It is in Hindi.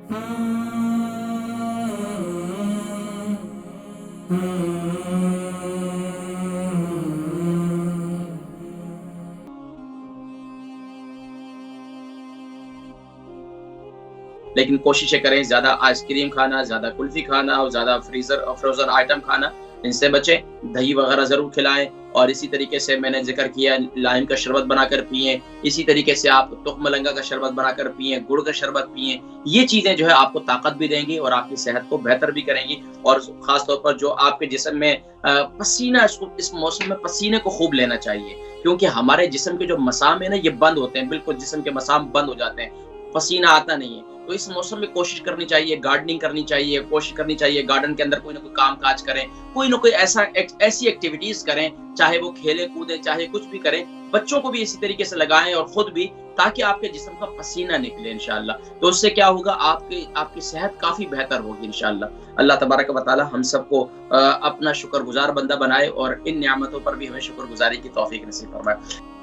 लेकिन कोशिशें करें ज़्यादा आइसक्रीम खाना, ज़्यादा कुल्फ़ी खाना और ज़्यादा फ्रोज़न आइटम खाना, इनसे बचें। दही वग़ैरह ज़रूर खिलाएँ और इसी तरीके से मैंने ज़िक्र किया लाइम का शरबत बनाकर पिएँ। इसी तरीके से आप तुख-मलंगा का शरबत बनाकर पिएँ, गुड़ का शरबत पिएँ। ये चीज़ें जो है आपको ताकत भी देंगी और आपकी सेहत को बेहतर भी करेंगी और ख़ास तौर पर जो आपके जिस्म में पसीना इसको इस मौसम में पसीने को खूब लेना चाहिए। क्योंकि हमारे जिस्म के जो मसाम है ना ये बंद होते हैं, बिल्कुल जिस्म के मसाम बंद हो जाते हैं, पसीना आता नहीं है। तो इस मौसम में कोशिश करनी चाहिए, गार्डनिंग करनी चाहिए, कोशिश करनी चाहिए गार्डन के अंदर कोई ना कोई काम-काज करें, कोई ना कोई ऐसी एक्टिविटीज़ करें, चाहे वो खेलें-कूदें, चाहे कुछ भी करें। बच्चों को भी इसी तरीके से लगाएँ और खुद भी, ताकि आपके जिस्म का पसीना निकले इंशाअल्लाह। तो उससे क्या होगा, आपकी आपकी सेहत काफ़ी बेहतर होगी इंशाअल्लाह। अल्लाह तबारक व तआला हम सबको अपना शुक्रगुज़ार बंदा बनाए और इन नियामतों पर भी हमें शुक्रगुज़ारी की तौफ़ीक नसीब फरमाए।